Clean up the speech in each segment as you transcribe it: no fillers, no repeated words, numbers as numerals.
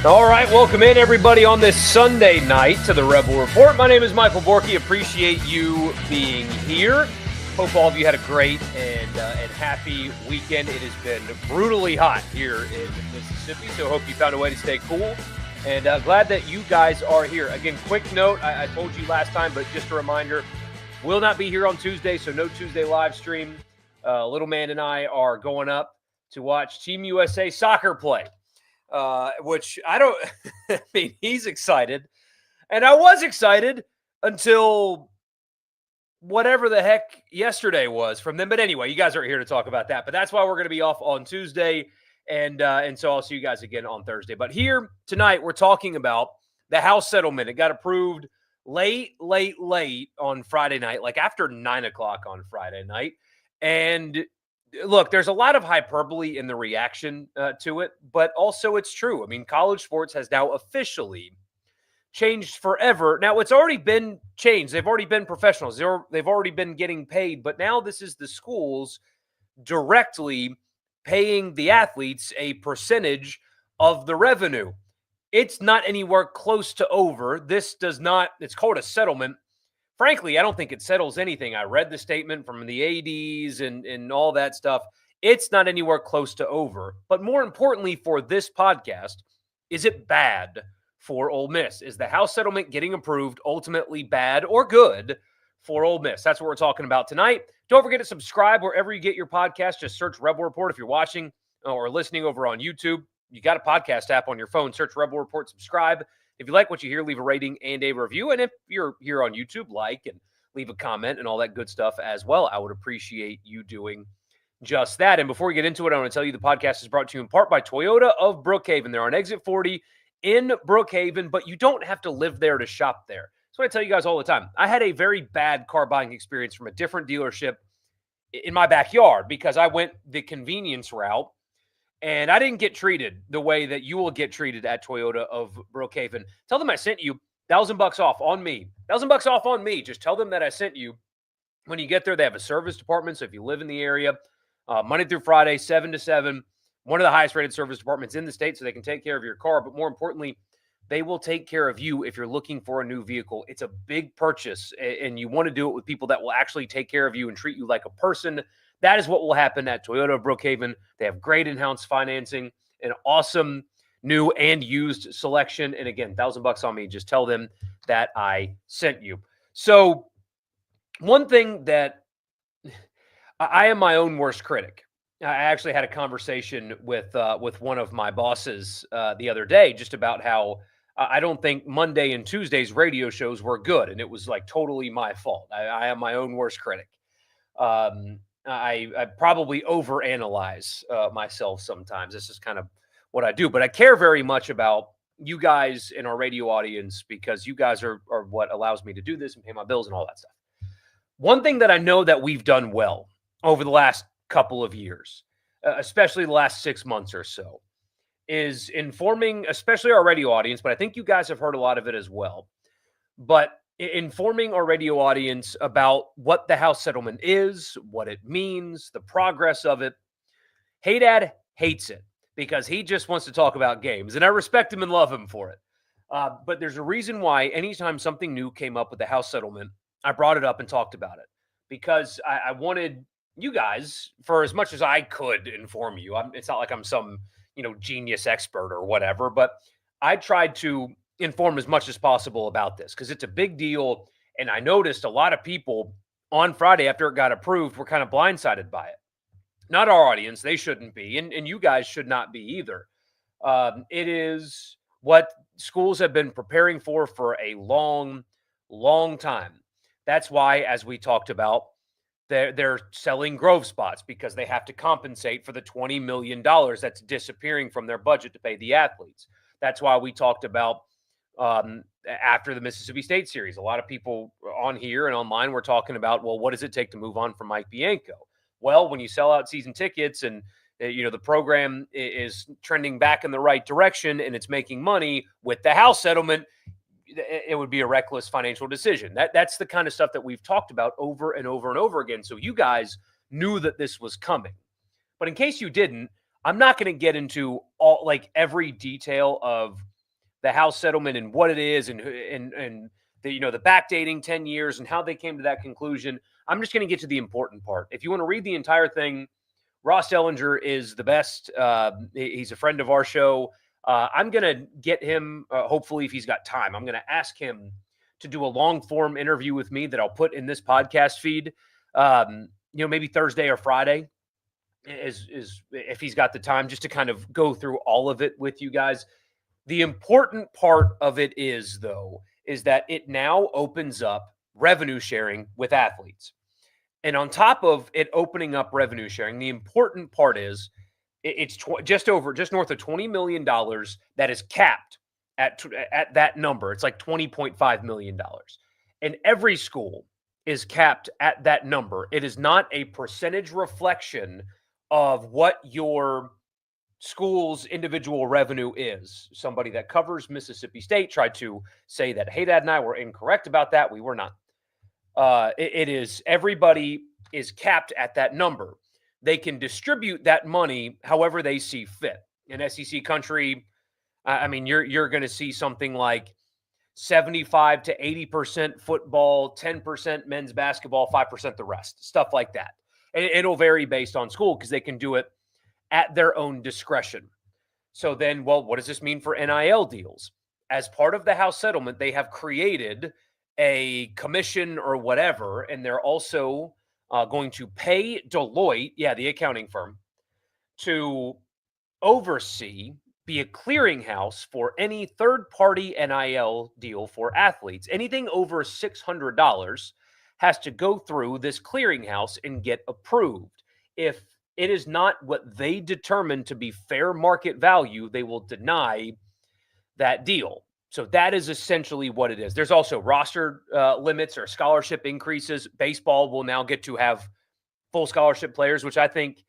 All right, welcome in everybody on this Sunday night to the Rebel Report. My name is Michael Borky. Appreciate you being here. Hope all of you had a great and happy weekend. It has been brutally hot here in Mississippi, so hope you found a way to stay cool. And glad that you guys are here. Again, quick note, I told you last time, but just a reminder, will not be here on Tuesday, so no Tuesday live stream. Little man and I are going up to watch Team USA soccer play. Which I don't I mean, he's excited. And I was excited until whatever the heck yesterday was from them. But anyway, you guys aren't here to talk about that. But that's why we're going to be off on Tuesday. And so I'll see you guys again on Thursday. But here tonight, we're talking about the House settlement. It got approved late on Friday night, like after 9 o'clock on Friday night. And look, there's a lot of hyperbole in the reaction to it, but also it's true. I mean, college sports has now officially changed forever. Now, it's already been changed. They've already been professionals. They've already been getting paid, but now this is the schools directly paying the athletes a percentage of the revenue. It's not anywhere close to over. This does not, it's called a settlement. Frankly, I don't think it settles anything. I read the statement from the ADs and all that stuff. It's not anywhere close to over. But more importantly for this podcast, is it bad for Ole Miss? Is the House settlement getting approved ultimately bad or good for Ole Miss? That's what we're talking about tonight. Don't forget to subscribe wherever you get your podcast. Just search Rebel Report if you're watching or listening over on YouTube. You got a podcast app on your phone. Search Rebel Report, subscribe. If you like what you hear, leave a rating and a review. And if you're here on YouTube, like and leave a comment and all that good stuff as well. I would appreciate you doing just that. And before we get into it, I want to tell you the podcast is brought to you in part by Toyota of Brookhaven. They're on Exit 40 in Brookhaven, but you don't have to live there to shop there. So I tell you guys all the time, I had a very bad car buying experience from a different dealership in my backyard because I went the convenience route. And I didn't get treated the way that you will get treated at Toyota of Brookhaven. Tell them I sent you $1,000 off on me. $1,000 off on me. Just tell them that I sent you. When you get there, they have a service department. So if you live in the area, Monday through Friday, 7 to 7, one of the highest rated service departments in the state, so they can take care of your car. But more importantly, they will take care of you if you're looking for a new vehicle. It's a big purchase, and you want to do it with people that will actually take care of you and treat you like a person. That is what will happen at Toyota of Brookhaven. They have great in-house financing, an awesome new and used selection. And again, $1,000 on me. Just tell them that I sent you. So one thing that I am my own worst critic. I actually had a conversation with one of my bosses the other day just about how I don't think Monday and Tuesday's radio shows were good. And it was like totally my fault. I am my own worst critic. I probably overanalyze myself sometimes. This is kind of what I do, but I care very much about you guys in our radio audience because you guys are what allows me to do this and pay my bills and all that stuff. One thing that I know that we've done well over the last couple of years, especially the last 6 months or so, is informing, especially our radio audience, but I think you guys have heard a lot of it as well. But informing our radio audience about what the House settlement is, what it means, the progress of it. Hey Dad hates it because he just wants to talk about games, and I respect him and love him for it. But there's a reason why anytime something new came up with the House settlement, I brought it up and talked about it because I wanted you guys, for as much as I could, inform you. It's not like I'm some genius expert or whatever, but I tried to inform as much as possible about this because it's a big deal. And I noticed a lot of people on Friday after it got approved were kind of blindsided by it. Not our audience. They shouldn't be. And you guys should not be either. It is what schools have been preparing for a long, long time. That's why, as we talked about, they're selling Grove spots because they have to compensate for the $20 million that's disappearing from their budget to pay the athletes. That's why we talked about after the Mississippi State series, a lot of people on here and online were talking about, well, what does it take to move on from Mike Bianco? Well, when you sell out season tickets and the program is trending back in the right direction and it's making money with the House settlement, it would be a reckless financial decision. That's the kind of stuff that we've talked about over and over and over again. So you guys knew that this was coming. But in case you didn't, I'm not going to get into every detail of the House settlement and what it is, and the the backdating 10 years and how they came to that conclusion. I'm just going to get to the important part. If you want to read the entire thing, Ross Dellinger is the best. He's a friend of our show. I'm going to get him, hopefully, if he's got time, I'm going to ask him to do a long form interview with me that I'll put in this podcast feed, maybe Thursday or Friday, is if he's got the time, just to kind of go through all of it with you guys. The important part of it is, though, is that it now opens up revenue sharing with athletes. And on top of it opening up revenue sharing, the important part is it's just north of $20 million that is capped at that number. It's like $20.5 million. And every school is capped at that number. It is not a percentage reflection of what your school's individual revenue is. Somebody that covers Mississippi State tried to say that Haydad and I were incorrect about that. We were not. It is, everybody is capped at that number. They can distribute that money however they see fit. In SEC country, I mean, you're going to see something like 75 to 80% football, 10% men's basketball, 5% the rest, stuff like that. And it'll vary based on school because they can do it at their own discretion. So then, well, what does this mean for NIL deals? As part of the House settlement, they have created a commission or whatever, and they're also going to pay Deloitte, the accounting firm, to oversee, be a clearinghouse for any third-party NIL deal for athletes. Anything over $600 has to go through this clearinghouse and get approved. If it is not what they determine to be fair market value, they will deny that deal. So that is essentially what it is. There's also roster limits or scholarship increases. Baseball will now get to have full scholarship players, which I think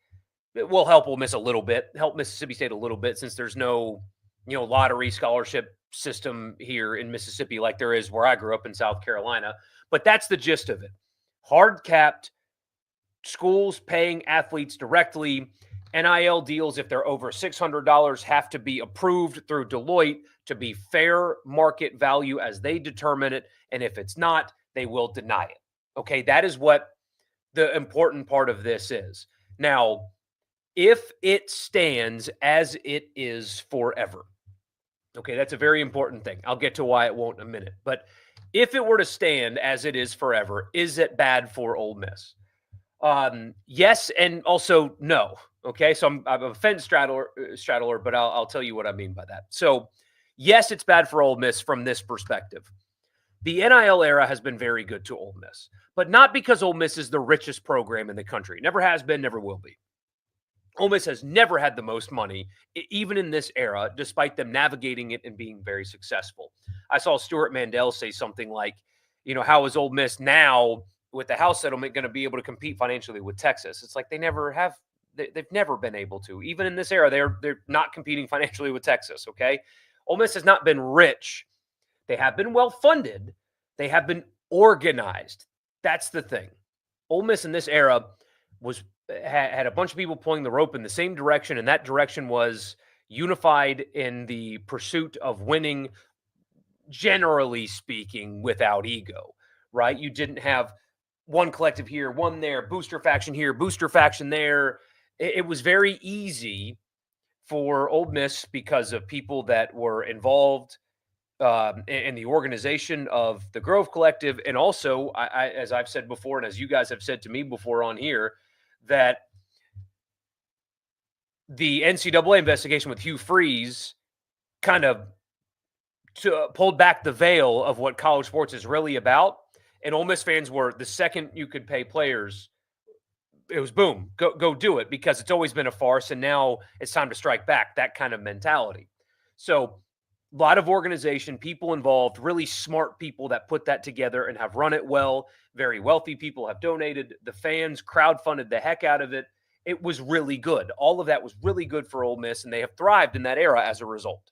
it will help Ole Miss a little bit, help Mississippi State a little bit, since there's no, lottery scholarship system here in Mississippi like there is where I grew up in South Carolina. But that's the gist of it. Hard capped, schools paying athletes directly. NIL deals, if they're over $600, have to be approved through Deloitte to be fair market value as they determine it. And if it's not, they will deny it. Okay, that is what the important part of this is. Now, if it stands as it is forever, okay, that's a very important thing. I'll get to why it won't in a minute. But if it were to stand as it is forever, is it bad for Ole Miss? Yes, and also no. Okay, so I'm a fence straddler, but I'll tell you what I mean by that. So, yes, it's bad for Ole Miss from this perspective. The NIL era has been very good to Ole Miss, but not because Ole Miss is the richest program in the country. Never has been, never will be. Ole Miss has never had the most money, even in this era, despite them navigating it and being very successful. I saw Stuart Mandel say something like, how is Ole Miss now with the House settlement going to be able to compete financially with Texas? It's like they never have. They've never been able to. Even in this era, they're not competing financially with Texas, okay? Ole Miss has not been rich. They have been well-funded. They have been organized. That's the thing. Ole Miss in this era had a bunch of people pulling the rope in the same direction, and that direction was unified in the pursuit of winning, generally speaking, without ego, right? You didn't have one collective here, one there, booster faction here, booster faction there. It was very easy for Ole Miss because of people that were involved in the organization of the Grove Collective. And also, I, as I've said before, and as you guys have said to me before on here, that the NCAA investigation with Hugh Freeze kind of pulled back the veil of what college sports is really about. And Ole Miss fans were, the second you could pay players, it was boom, go do it, because it's always been a farce, and now it's time to strike back, that kind of mentality. So a lot of organization, people involved, really smart people that put that together and have run it well. Very wealthy people have donated. The fans crowdfunded the heck out of it. It was really good. All of that was really good for Ole Miss, and they have thrived in that era as a result.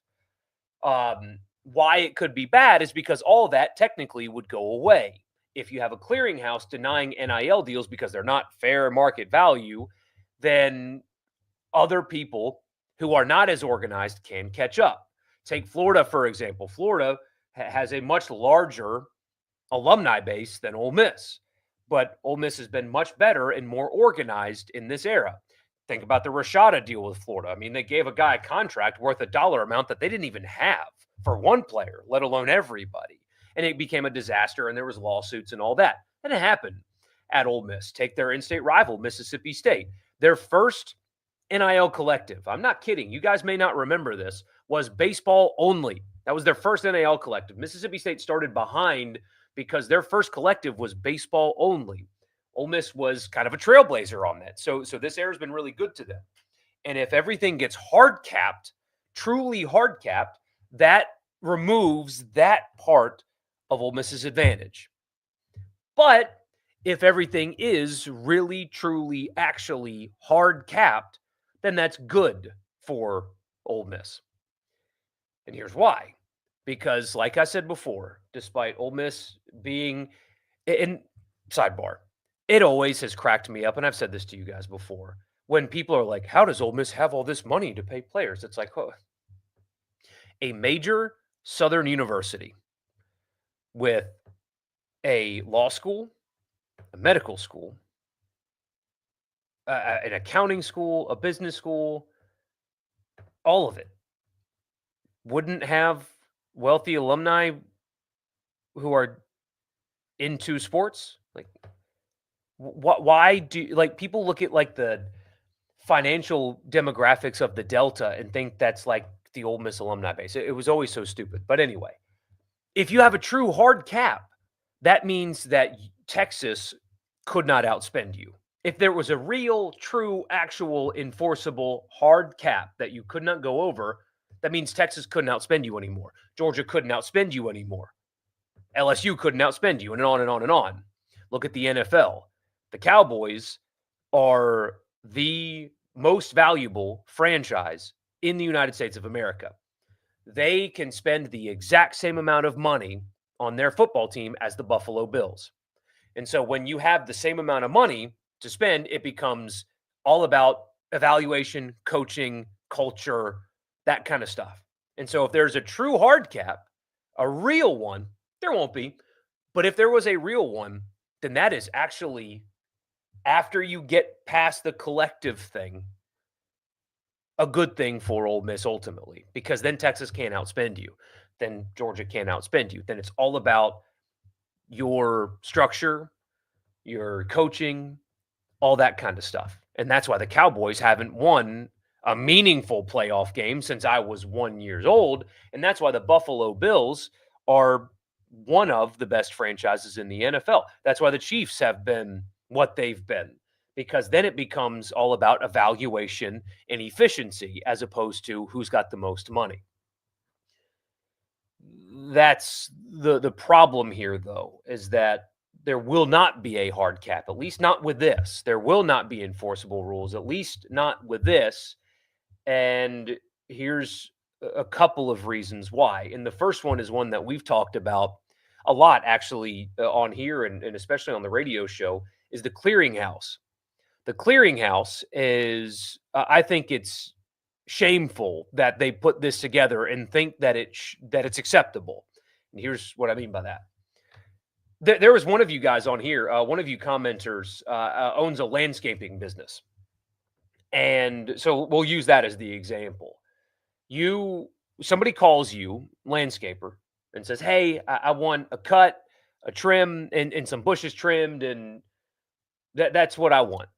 Why it could be bad is because all of that technically would go away. If you have a clearinghouse denying NIL deals because they're not fair market value, then other people who are not as organized can catch up. Take Florida, for example. Florida has a much larger alumni base than Ole Miss, but Ole Miss has been much better and more organized in this era. Think about the Rashada deal with Florida. I mean, they gave a guy a contract worth a dollar amount that they didn't even have for one player, let alone everybody. And it became a disaster, and there was lawsuits and all that. And it happened at Ole Miss. Take their in-state rival, Mississippi State. Their first NIL collective, I'm not kidding, you guys may not remember this, was baseball only. That was their first NIL collective. Mississippi State started behind because their first collective was baseball only. Ole Miss was kind of a trailblazer on that. So this era has been really good to them. And if everything gets hard capped, truly hard capped, that removes that part of Ole Miss's advantage. But if everything is really, truly, actually hard capped, then that's good for Ole Miss. And here's why. Because, like I said before, despite Ole Miss being in sidebar, it always has cracked me up, and I've said this to you guys before. When people are like, "How does Ole Miss have all this money to pay players?" It's like, oh, a major Southern university with a law school, a medical school, an accounting school, a business school, all of it wouldn't have wealthy alumni who are into sports. Like, why do like people look at like the financial demographics of the Delta and think that's like the Ole Miss alumni base? It was always so stupid. But anyway, if you have a true hard cap, that means that Texas could not outspend you. If there was a real, true, actual, enforceable hard cap that you could not go over, that means Texas couldn't outspend you anymore. Georgia couldn't outspend you anymore. LSU couldn't outspend you, and on and on and on. Look at the NFL. The Cowboys are the most valuable franchise in the United States of America. They can spend the exact same amount of money on their football team as the Buffalo Bills. And so when you have the same amount of money to spend, it becomes all about evaluation, coaching, culture, that kind of stuff. And so if there's a true hard cap, a real one, there won't be. But if there was a real one, then that is actually, after you get past the collective thing, a good thing for Ole Miss ultimately, because then Texas can't outspend you. Then Georgia can't outspend you. Then it's all about your structure, your coaching, all that kind of stuff. And that's why the Cowboys haven't won a meaningful playoff game since I was 1 year old. And that's why the Buffalo Bills are one of the best franchises in the NFL. That's why the Chiefs have been what they've been, because then it becomes all about evaluation and efficiency as opposed to who's got the most money. That's the problem here, though, is that there will not be a hard cap, at least not with this. There will not be enforceable rules, at least not with this. And here's a couple of reasons why. And the first one is one that we've talked about a lot, actually, on here and especially on the radio show, is the clearinghouse. The clearinghouse is, I think it's shameful that they put this together and think that it's acceptable. And here's what I mean by that. There was one of you guys on here, one of you commenters owns a landscaping business. And so we'll use that as the example. Somebody calls you, landscaper, and says, "Hey, I want a cut, a trim, and some bushes trimmed, and that's what I want.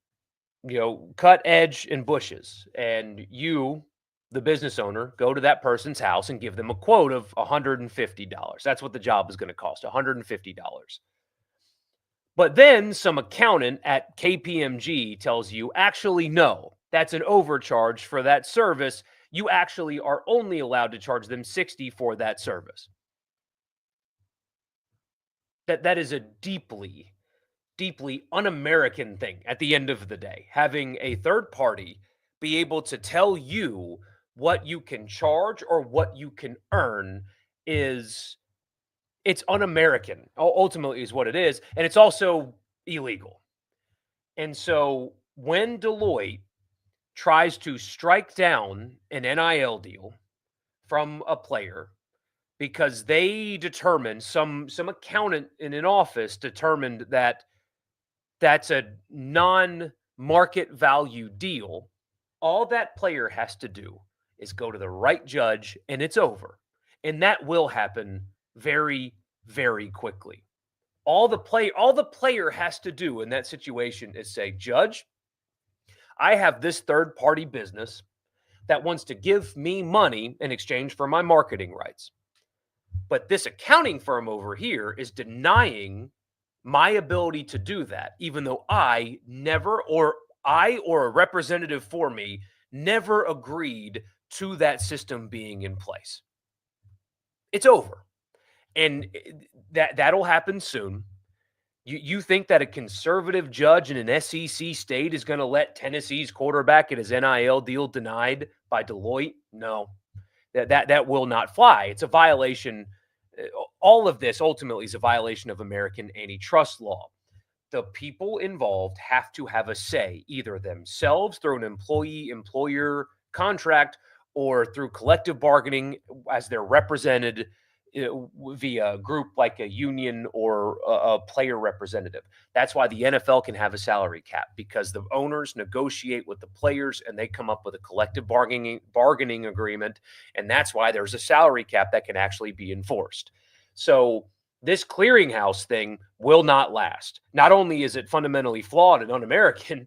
Cut, edge, and bushes." And you, the business owner, go to that person's house and give them a quote of $150. That's what the job is going to cost, $150. But then some accountant at KPMG tells you, actually, no, that's an overcharge for that service. You actually are only allowed to charge them $60 for that service. That is a deeply, deeply un-American thing at the end of the day. Having a third party be able to tell you what you can charge or what you can earn it's un-American, ultimately is what it is. And it's also illegal. And so when Deloitte tries to strike down an NIL deal from a player because they determined some accountant in an office determined that that's a non-market value deal, all that player has to do is go to the right judge and it's over. And that will happen very, very quickly. All the player has to do in that situation is say, "Judge, I have this third party business that wants to give me money in exchange for my marketing rights. But this accounting firm over here is denying my ability to do that, even though I or a representative for me never agreed to that system being in place." It's over. And that'll happen soon. You think that a conservative judge in an SEC state is going to let Tennessee's quarterback get his NIL deal denied by Deloitte? No. That will not fly. It's a violation. All of this ultimately is a violation of American antitrust law. The people involved have to have a say, either themselves through an employee-employer contract or through collective bargaining as they're represented via a group like a union or a player representative. That's why the NFL can have a salary cap, because the owners negotiate with the players and they come up with a collective bargaining agreement. And that's why there's a salary cap that can actually be enforced. So this clearinghouse thing will not last. Not only is it fundamentally flawed and un-American,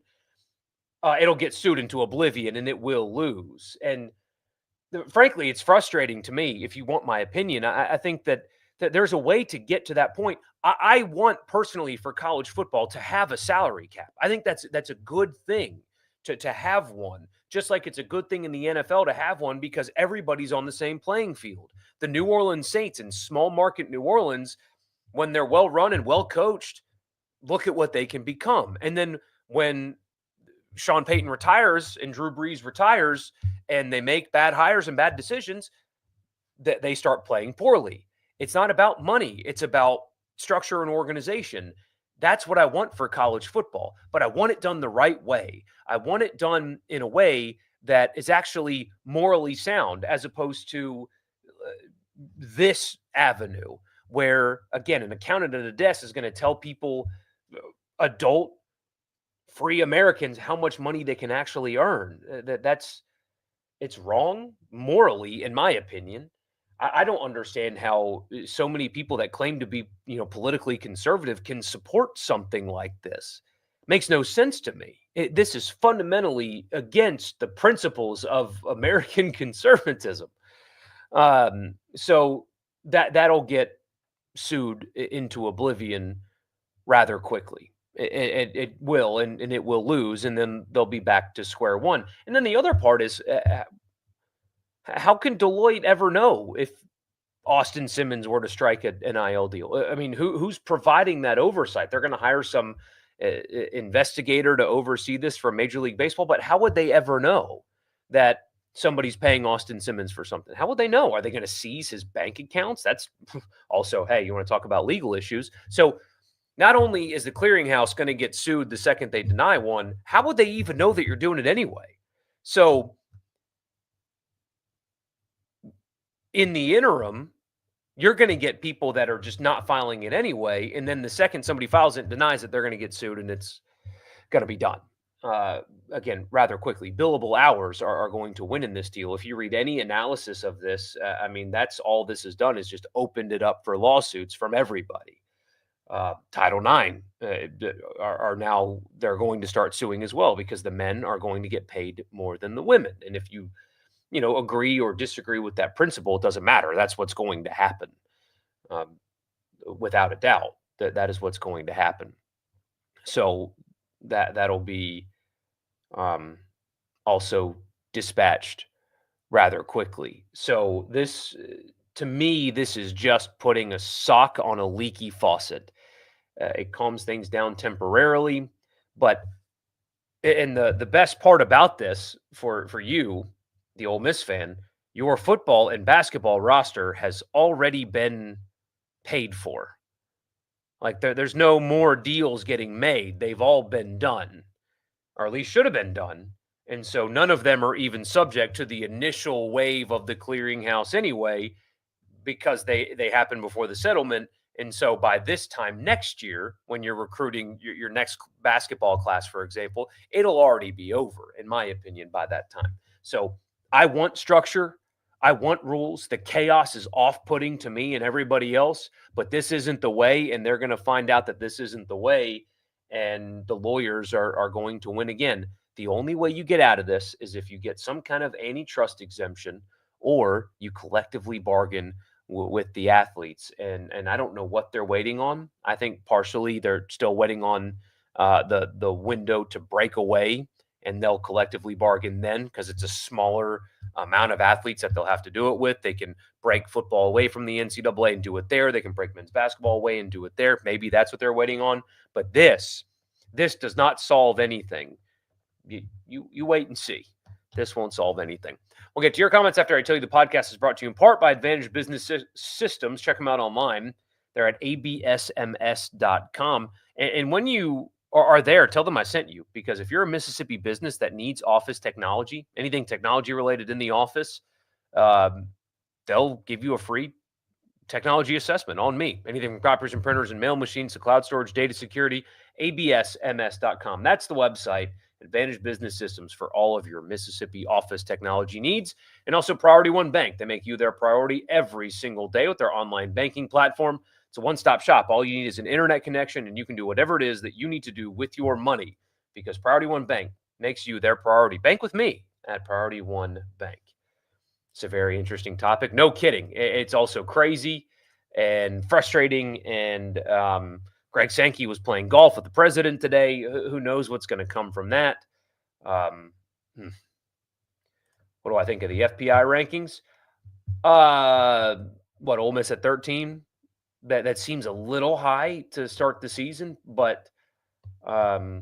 it'll get sued into oblivion and it will lose. And frankly, it's frustrating to me. If you want my opinion, I think that there's a way to get to that point. I want personally for college football to have a salary cap. I think that's a good thing to have one. Just like it's a good thing in the NFL to have one, because everybody's on the same playing field. The New Orleans Saints in small market New Orleans, when they're well run and well coached, look at what they can become. And then when Sean Payton retires and Drew Brees retires and they make bad hires and bad decisions, that they start playing poorly. It's not about money. It's about structure and organization. That's what I want for college football, but I want it done the right way. I want it done in a way that is actually morally sound, as opposed to this avenue where, again, an accountant at a desk is going to tell people, adult free Americans, how much money they can actually earn. It's wrong morally, in my opinion. I don't understand how so many people that claim to be, politically conservative can support something like this. Makes no sense to me. This is fundamentally against the principles of American conservatism. So that'll get sued into oblivion rather quickly. It will, and it will lose, and then they'll be back to square one. And then the other part is, how can Deloitte ever know if Austin Simmons were to strike an NIL deal? I mean, who's providing that oversight? They're going to hire some investigator to oversee this from Major League Baseball, but how would they ever know that somebody's paying Austin Simmons for something? How would they know? Are they going to seize his bank accounts? That's also, hey, you want to talk about legal issues? So not only is the clearinghouse going to get sued the second they deny one, how would they even know that you're doing it anyway? So in the interim, you're going to get people that are just not filing it anyway. And then the second somebody files it and denies it, they're going to get sued and it's going to be done. Again, rather quickly. Billable hours are going to win in this deal. If you read any analysis of this, that's all this has done is just opened it up for lawsuits from everybody. Title IX are now, they're going to start suing as well, because the men are going to get paid more than the women. And if you agree or disagree with that principle, it doesn't matter. That's what's going to happen. Without a doubt, that is what's going to happen. So that'll be also dispatched rather quickly. So this, to me, this is just putting a sock on a leaky faucet. It calms things down temporarily, but the best part about this for you, the Ole Miss fan, your football and basketball roster has already been paid for. Like there's no more deals getting made. They've all been done, or at least should have been done. And so none of them are even subject to the initial wave of the clearinghouse anyway, because they happen before the settlement. And so by this time next year, when you're recruiting your next basketball class, for example, it'll already be over, in my opinion, by that time. So I want structure. I want rules. The chaos is off putting to me and everybody else, but this isn't the way. And they're going to find out that this isn't the way. And the lawyers are going to win again. The only way you get out of this is if you get some kind of antitrust exemption or you collectively bargain with the athletes. And I don't know what they're waiting on. I think partially they're still waiting on the window to break away, and they'll collectively bargain then because it's a smaller amount of athletes that they'll have to do it with. They can break football away from the NCAA and do it there. They can break men's basketball away and do it there. Maybe that's what they're waiting on. But this does not solve anything. You wait and see. This won't solve anything. We'll get to your comments after I tell you the podcast is brought to you in part by Advantage Business Systems. Check them out online. They're at absms.com. And when you are there, tell them I sent you, because if you're a Mississippi business that needs office technology, anything technology related in the office, they'll give you a free technology assessment on me. Anything from copiers and printers and mail machines to cloud storage, data security, absms.com. That's the website. Advantage Business Systems for all of your Mississippi office technology needs. And also Priority One Bank. They make you their priority every single day with their online banking platform. It's a one-stop shop. All you need is an internet connection, and you can do whatever it is that you need to do with your money, because Priority One Bank makes you their priority. Bank with me at Priority One Bank. It's a very interesting topic. No kidding. It's also crazy and frustrating. And Greg Sankey was playing golf with the president today. Who knows what's going to come from that? What do I think of the FPI rankings? Ole Miss at 13? That seems a little high to start the season, but 8-4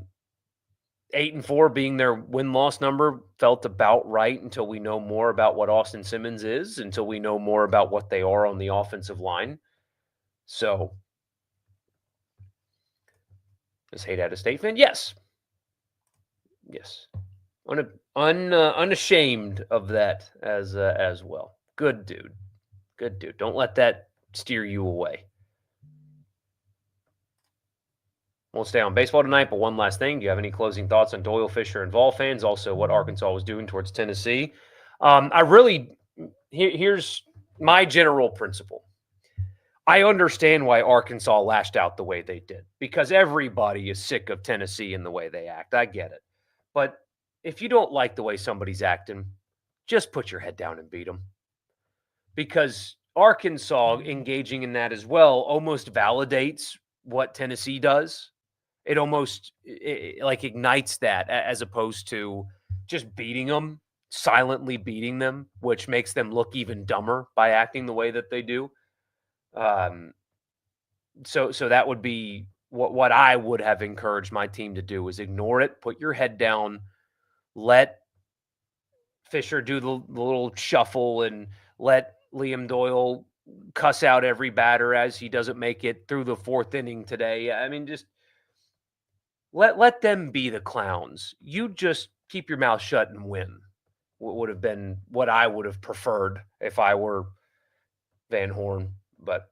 being their win-loss number felt about right until we know more about what Austin Simmons is, until we know more about what they are on the offensive line. So, is Haight a State fan? Yes. Unashamed of that as well. Good dude. Don't let that steer you away. Won't stay on baseball tonight, but one last thing. Do you have any closing thoughts on Doyle, Fisher, and Vol fans? Also, what Arkansas was doing towards Tennessee. Here's my general principle. I understand why Arkansas lashed out the way they did, because everybody is sick of Tennessee and the way they act. I get it. But if you don't like the way somebody's acting, just put your head down and beat them. Because Arkansas engaging in that as well almost validates what Tennessee does. It almost like ignites that, as opposed to just beating them, silently beating them, which makes them look even dumber by acting the way that they do. So that would be what I would have encouraged my team to do, is ignore it, put your head down, let Fisher do the little shuffle, and let Liam Doyle cuss out every batter as he doesn't make it through the fourth inning today. I mean, just let them be the clowns. You just keep your mouth shut and win. Would have been what I would have preferred if I were Van Horn, but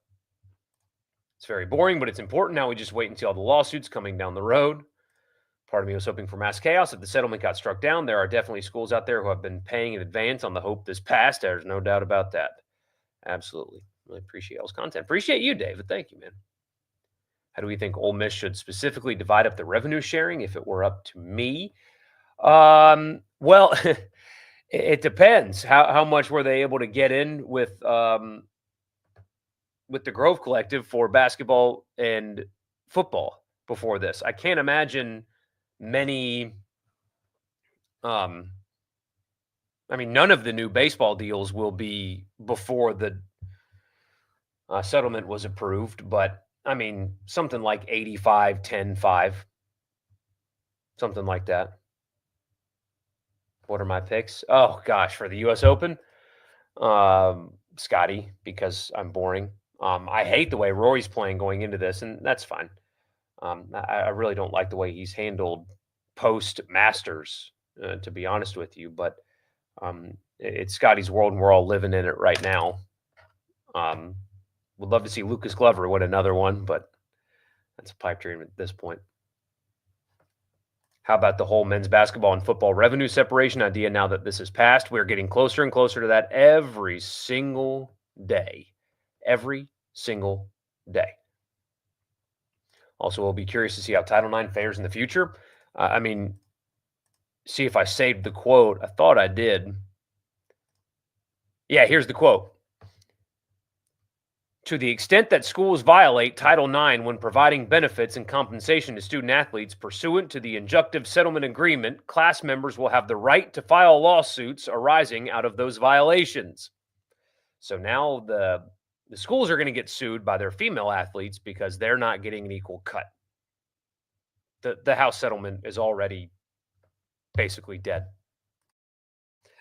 it's very boring, but it's important. Now we just wait and see all the lawsuits coming down the road. Part of me was hoping for mass chaos. If the settlement got struck down, there are definitely schools out there who have been paying in advance on the hope this passed. There's no doubt about that. Absolutely. Really appreciate y'all's content. Appreciate you, David. Thank you, man. How do we think Ole Miss should specifically divide up the revenue sharing if it were up to me? Well, it depends. How much were they able to get in with the Grove Collective for basketball and football before this? I can't imagine many. None of the new baseball deals will be before the settlement was approved, but I mean, something like 85, 10, 5, something like that. What are my picks? Oh, gosh, for the U.S. Open, Scotty, because I'm boring. I hate the way Rory's playing going into this, and that's fine. I really don't like the way he's handled post-Masters to be honest with you. But it's Scotty's world, and we're all living in it right now. Um, would love to see Lucas Glover win another one, but that's a pipe dream at this point. How about the whole men's basketball and football revenue separation idea now that this is passed? We're getting closer and closer to that every single day. Every single day. Also, we'll be curious to see how Title IX fares in the future. See if I saved the quote. I thought I did. Yeah, here's the quote. To the extent that schools violate Title IX when providing benefits and compensation to student athletes pursuant to the injunctive settlement agreement, class members will have the right to file lawsuits arising out of those violations. So now the schools are going to get sued by their female athletes because they're not getting an equal cut. The House settlement is already basically dead.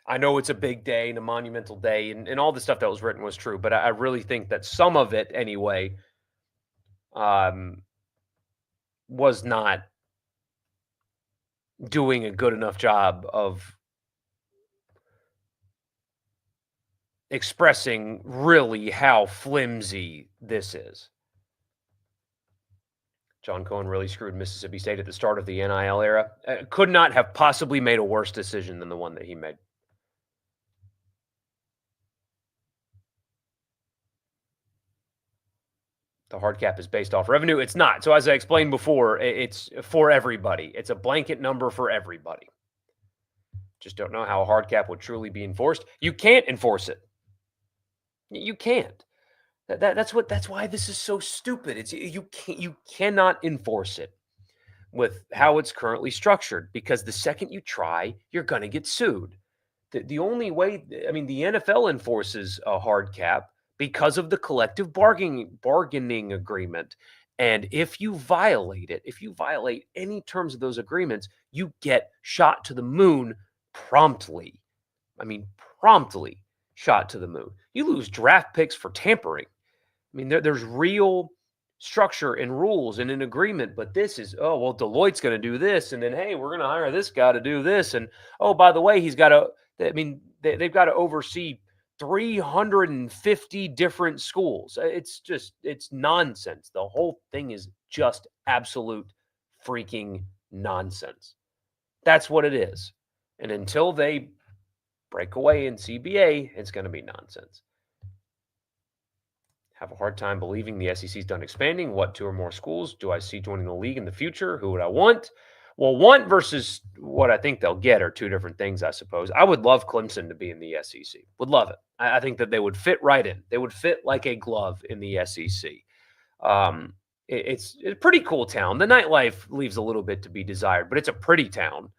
I know it's a big day and a monumental day, and all the stuff that was written was true, but I really think that some of it, anyway, was not doing a good enough job of expressing really how flimsy this is. John Cohen really screwed Mississippi State at the start of the NIL era. Could not have possibly made a worse decision than the one that he made. The hard cap is based off revenue. It's not. So as I explained before, it's for everybody. It's a blanket number for everybody. Just don't know how a hard cap would truly be enforced. You can't enforce it. You can't. That's why this is so stupid. You cannot enforce it with how it's currently structured, because the second you try, you're going to get sued. The only way, the NFL enforces a hard cap because of the collective bargaining agreement. And if you violate it, if you violate any terms of those agreements, you get shot to the moon promptly. Promptly shot to the moon. You lose draft picks for tampering. There's real structure and rules and an agreement, but this is, oh, well, Deloitte's going to do this, and then, hey, we're going to hire this guy to do this, and, oh, by the way, he's got to, they've got to oversee 350 different schools. It's nonsense. The whole thing is just absolute freaking nonsense. That's what it is. And until they break away in CBA, it's going to be nonsense. Have a hard time believing the SEC's done expanding. What 2 or more schools do I see joining the league in the future? Who would I want? Well, want versus what I think they'll get are 2 different things, I suppose. I would love Clemson to be in the SEC. Would love it. I think that they would fit right in. They would fit like a glove in the SEC. It's a pretty cool town. The nightlife leaves a little bit to be desired, but it's a pretty town.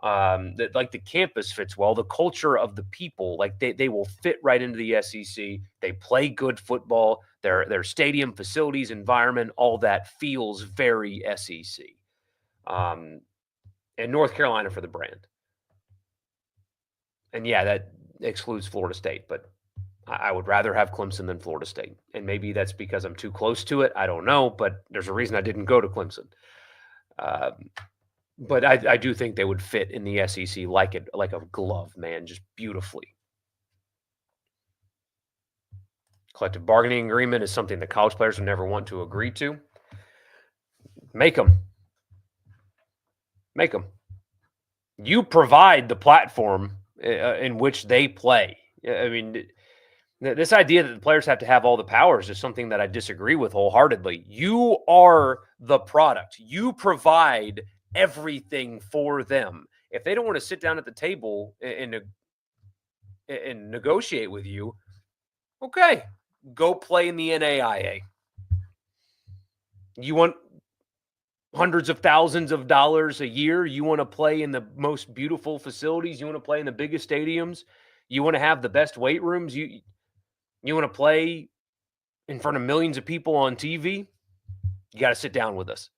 That, like, the campus fits well, the culture of the people, like they will fit right into the SEC. They play good football. Their stadium facilities, environment, all that feels very SEC. And North Carolina for the brand. And yeah, that excludes Florida State, but I would rather have Clemson than Florida State. And maybe that's because I'm too close to it. I don't know, but there's a reason I didn't go to Clemson. But I do think they would fit in the SEC like a glove, man, just beautifully. Collective bargaining agreement is something that college players would never want to agree to. Make them. Make them. You provide the platform in which they play. This idea that the players have to have all the powers is something that I disagree with wholeheartedly. You are the product. You provide everything for them. If they don't want to sit down at the table and negotiate with you, okay, go play in the NAIA. You want hundreds of thousands of dollars a year? You want to play in the most beautiful facilities? You want to play in the biggest stadiums? You want to have the best weight rooms? You want to play in front of millions of people on TV? You got to sit down with us.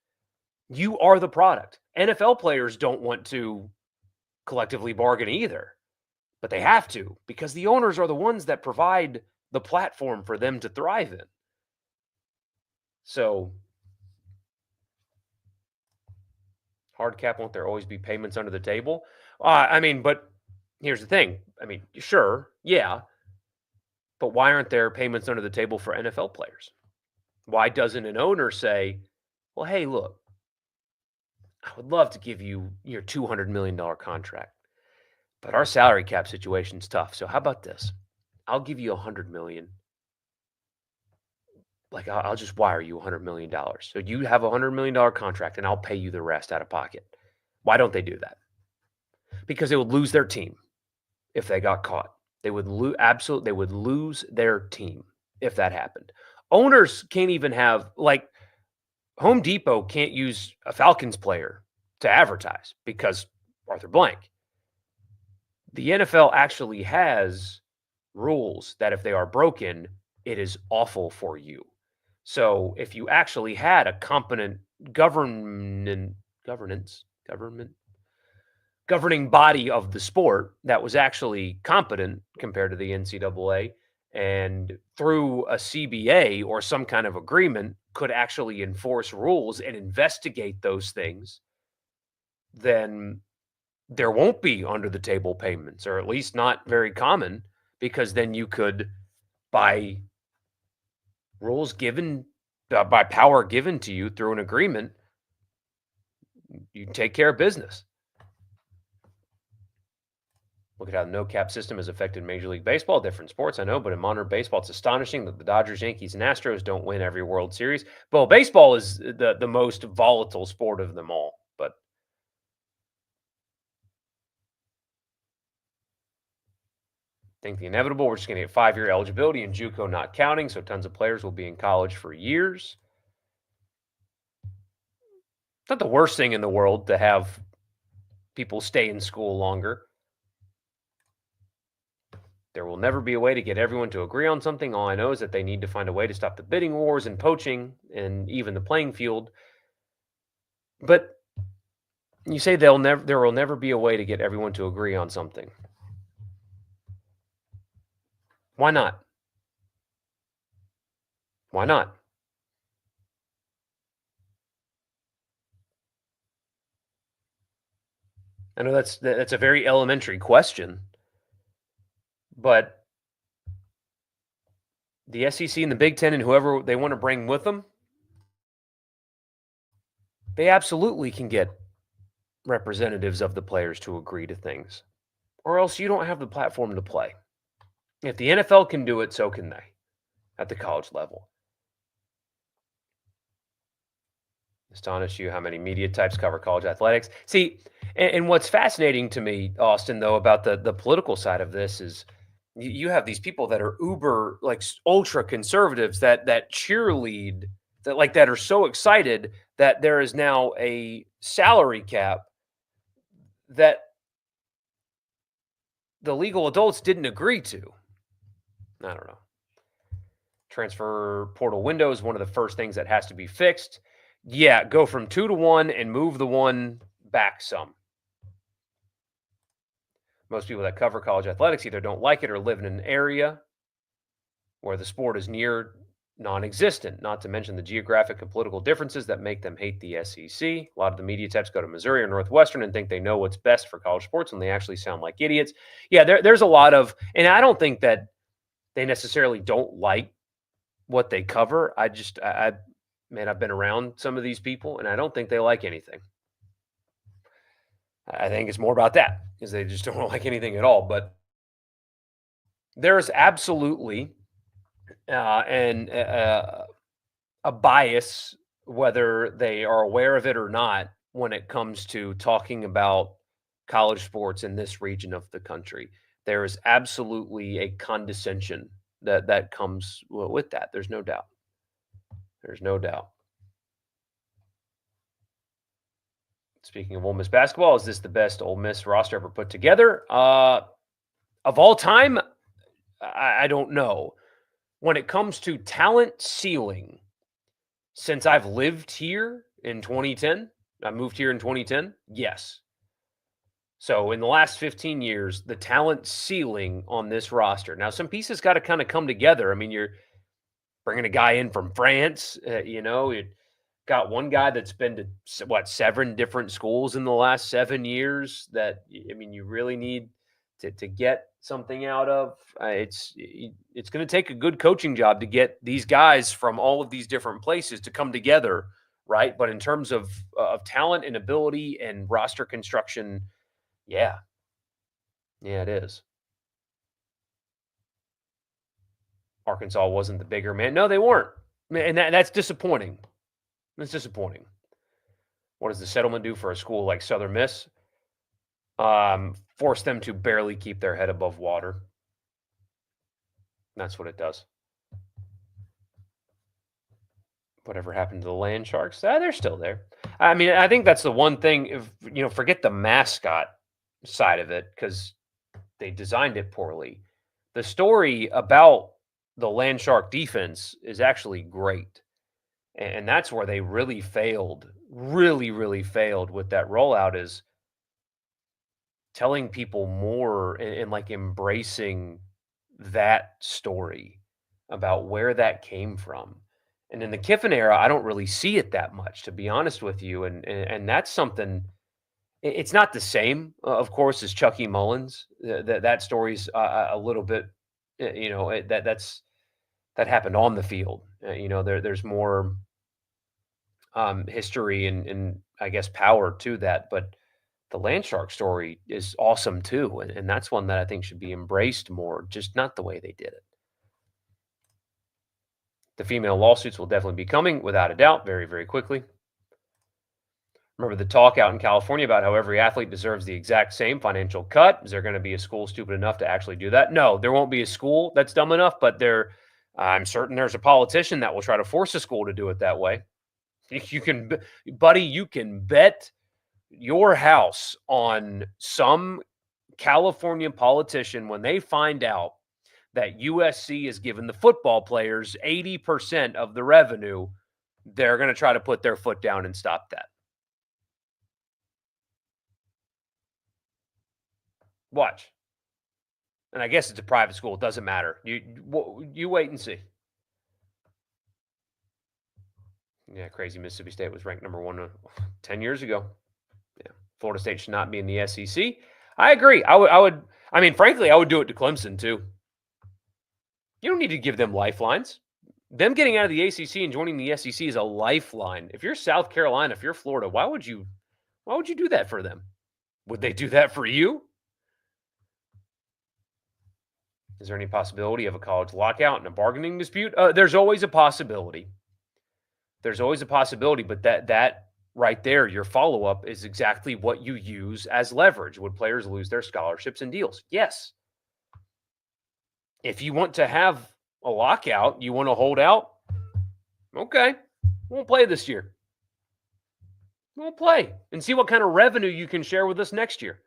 You are the product. NFL players don't want to collectively bargain either, but they have to, because the owners are the ones that provide the platform for them to thrive in. So, hard cap, won't there always be payments under the table? I mean, but here's the thing. I mean, sure, yeah, but why aren't there payments under the table for NFL players? Why doesn't an owner say, well, hey, look, I would love to give you your $200 million contract, but our salary cap situation's tough. So how about this? I'll give you $100 million. Like I'll just wire you $100 million. So you have $100 million contract, and I'll pay you the rest out of pocket. Why don't they do that? Because they would lose their team if they got caught. They would lose absolutely. They would lose their team if that happened. Owners can't even have like Home Depot can't use a Falcons player to advertise because Arthur Blank. The NFL actually has rules that if they are broken, it is awful for you. So if you actually had a competent government governing body of the sport that was actually competent compared to the NCAA, and through a CBA or some kind of agreement could actually enforce rules and investigate those things, then there won't be under the table payments, or at least not very common, because then you could, by rules given, by power given to you through an agreement, you take care of business. Look at how the no cap system has affected Major League Baseball, different sports, I know, but in modern baseball, it's astonishing that the Dodgers, Yankees, and Astros don't win every World Series. Well, baseball is the most volatile sport of them all, but I think the inevitable, we're just going to get 5-year eligibility and JUCO not counting, so tons of players will be in college for years. It's not the worst thing in the world to have people stay in school longer. There will never be a way to get everyone to agree on something. All I know is that they need to find a way to stop the bidding wars and poaching and even the playing field. But you say there will never be a way to get everyone to agree on something. Why not? Why not? I know that's a very elementary question, but the SEC and the Big Ten and whoever they want to bring with them, they absolutely can get representatives of the players to agree to things, or else you don't have the platform to play. If the NFL can do it, so can they at the college level. Astonish you how many media types cover college athletics. See, and what's fascinating to me, Austin, though, about the political side of this is you have these people that are uber, like ultra conservatives that cheerlead, that are so excited that there is now a salary cap that the legal adults didn't agree to. I don't know. Transfer portal window is one of the first things that has to be fixed. Yeah, go from 2 to 1 and move the 1 back some. Most people that cover college athletics either don't like it or live in an area where the sport is near non-existent, not to mention the geographic and political differences that make them hate the SEC. A lot of the media types go to Missouri or Northwestern and think they know what's best for college sports, and they actually sound like idiots. Yeah, there's a lot of, and I don't think that they necessarily don't like what they cover. Man, I've been around some of these people, and I don't think they like anything. I think it's more about that, because they just don't like anything at all. But there's absolutely a bias, whether they are aware of it or not, when it comes to talking about college sports in this region of the country. There is absolutely a condescension that comes with that. There's no doubt. There's no doubt. Speaking of Ole Miss basketball, is this the best Ole Miss roster ever put together? Of all time, I don't know. When it comes to talent ceiling, since I've lived here in 2010, I moved here in 2010, yes. So in the last 15 years, the talent ceiling on this roster. Now, some pieces got to kind of come together. I mean, you're bringing a guy in from France, got one guy that's been to what, 7 different schools in the last 7 years that I mean, you really need to get something out of. It's going to take a good coaching job to get these guys from all of these different places to come together, right? But in terms of talent and ability and roster construction, yeah, yeah, it is. Arkansas wasn't the bigger man. No, they weren't, and that's disappointing. That's disappointing. What does the settlement do for a school like Southern Miss? Force them to barely keep their head above water. That's what it does. Whatever happened to the land sharks? They're still there. I mean, I think that's the one thing. If forget the mascot side of it because they designed it poorly. The story about the land shark defense is actually great, and that's where they really failed. Really, really failed with that rollout is telling people more and like embracing that story about where that came from. And in the Kiffin era, I don't really see it that much, to be honest with you. And that's something. It's not the same, of course, as Chucky Mullins. That story's a little bit, that happened on the field. There's more history and I guess power to that, but the land shark story is awesome too, and that's one that I think should be embraced more, just not the way they did it. The female lawsuits will definitely be coming, without a doubt, very, very quickly. Remember the talk out in California about how every athlete deserves the exact same financial cut? Is there going to be a school stupid enough to actually do that? No, there won't be a school that's dumb enough, but I'm certain there's a politician that will try to force a school to do it that way. You can, buddy, you can bet your house on some California politician when they find out that USC is giving the football players 80% of the revenue, they're going to try to put their foot down and stop that. Watch. And I guess it's a private school. It doesn't matter. You wait and see. Yeah, crazy. Mississippi State was ranked number 1 10 years ago. Yeah, Florida State should not be in the SEC. I agree. I mean, frankly, I would do it to Clemson too. You don't need to give them lifelines. Them getting out of the ACC and joining the SEC is a lifeline. If you're South Carolina, if you're Florida, why would you do that for them? Would they do that for you? Is there any possibility of a college lockout and a bargaining dispute? There's always a possibility. There's always a possibility, but that right there, your follow-up is exactly what you use as leverage. Would players lose their scholarships and deals? Yes. If you want to have a lockout, you want to hold out, okay, won't play this year. Won't play and see what kind of revenue you can share with us next year.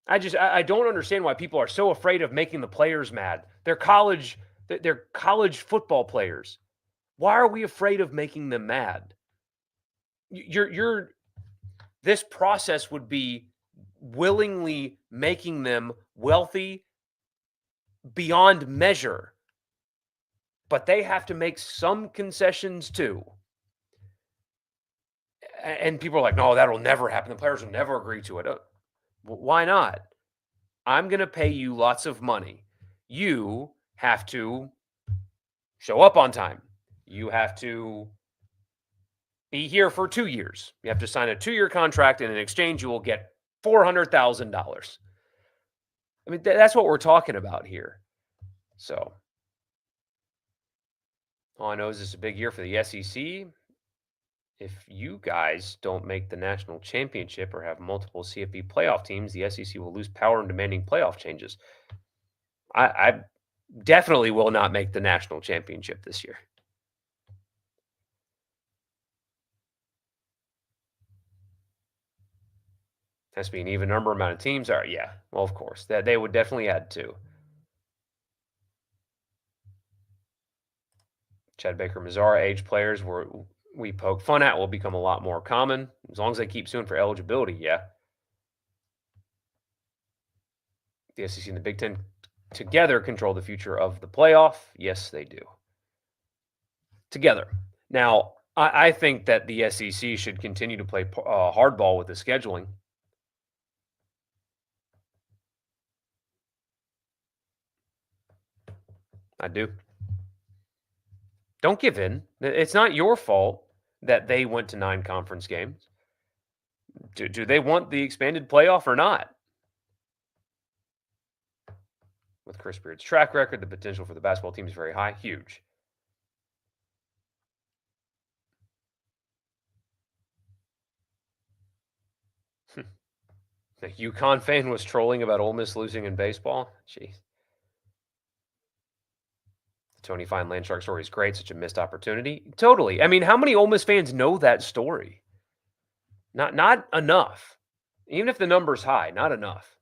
I don't understand why people are so afraid of making the players mad. They're college football players. Why are we afraid of making them mad? This process would be willingly making them wealthy beyond measure, but they have to make some concessions too. And people are like, no, that'll never happen. The players will never agree to it. Why not? I'm going to pay you lots of money. You have to show up on time. You have to be here for 2 years. You have to sign a 2-year contract, and in exchange, you will get $400,000. I mean, that's what we're talking about here. So, all I know is this is a big year for the SEC. If you guys don't make the national championship or have multiple CFP playoff teams, the SEC will lose power in demanding playoff changes. I definitely will not make the national championship this year. Has to be an even number amount of teams. All right, yeah. Well, of course. That they would definitely add to. Chad Baker, Mazzara, age players where we poke fun at will become a lot more common. As long as they keep suing for eligibility, yeah. The SEC and the Big Ten together control the future of the playoff. Yes, they do. Together. Now, I think that the SEC should continue to play hardball with the scheduling. I do. Don't give in. It's not your fault that they went to 9 conference games. Do they want the expanded playoff or not? With Chris Beard's track record, the potential for the basketball team is very high, huge. The UConn fan was trolling about Ole Miss losing in baseball. Jeez. The Tony Fine Land Shark story is great. Such a missed opportunity. Totally. I mean, how many Ole Miss fans know that story? Not enough. Even if the number's high, not enough.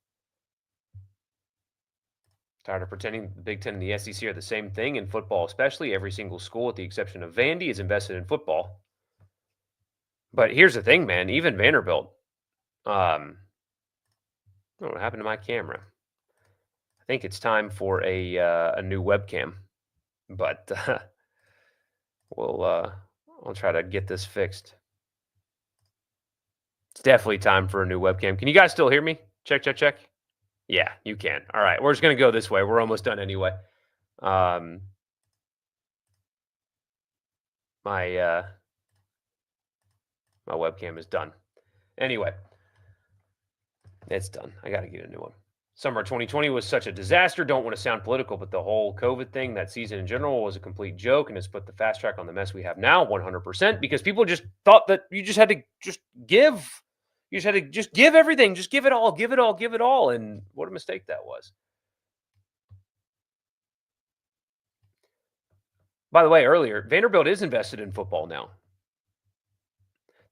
Tired of pretending the Big Ten and the SEC are the same thing in football, especially. Every single school, with the exception of Vandy, is invested in football. But here's the thing, man. Even Vanderbilt. I don't know what happened to my camera. I think it's time for a new webcam, but I'll try to get this fixed. It's definitely time for a new webcam. Can you guys still hear me? Check, check, check. Yeah, you can. All right, we're just gonna go this way. We're almost done anyway. My webcam is done. Anyway, it's done. I got to get a new one. Summer 2020 was such a disaster. Don't want to sound political, but the whole COVID thing, that season in general, was a complete joke and has put the fast track on the mess we have now 100%, because people just thought that you just had to just give. You just had to just give everything. Just give it all, give it all, give it all. And what a mistake that was. By the way, earlier, Vanderbilt is invested in football now.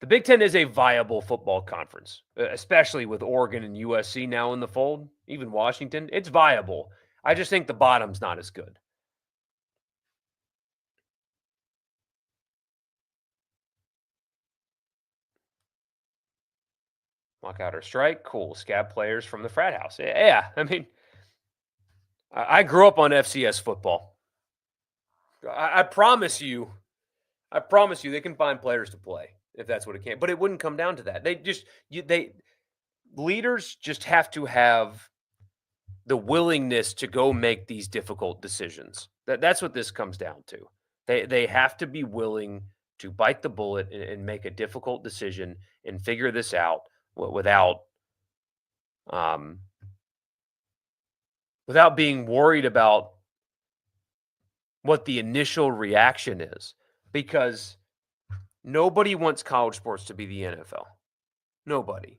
The Big Ten is a viable football conference, especially with Oregon and USC now in the fold, even Washington. It's viable. I just think the bottom's not as good. Lockout or strike, cool. Scab players from the frat house. Yeah, I mean, I grew up on FCS football. I promise you, they can find players to play if that's what it can. But it wouldn't come down to that. Leaders just have to have the willingness to go make these difficult decisions. That's what this comes down to. They have to be willing to bite the bullet and make a difficult decision and figure this out without being worried about what the initial reaction is, because nobody wants college sports to be the NFL. Nobody.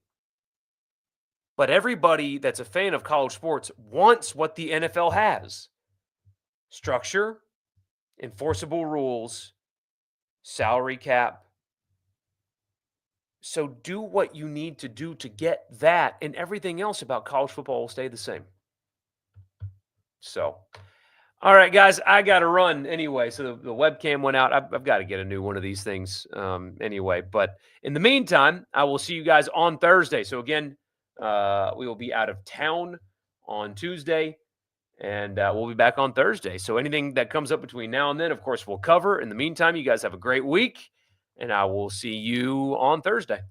But everybody that's a fan of college sports wants what the NFL has: structure, enforceable rules, salary cap. So do what you need to do to get that, and everything else about college football will stay the same. So, all right, guys, I got to run anyway. So the webcam went out. I've got to get a new one of these things anyway. But in the meantime, I will see you guys on Thursday. So again, we will be out of town on Tuesday, and we'll be back on Thursday. So anything that comes up between now and then, of course, we'll cover. In the meantime, you guys have a great week, and I will see you on Thursday.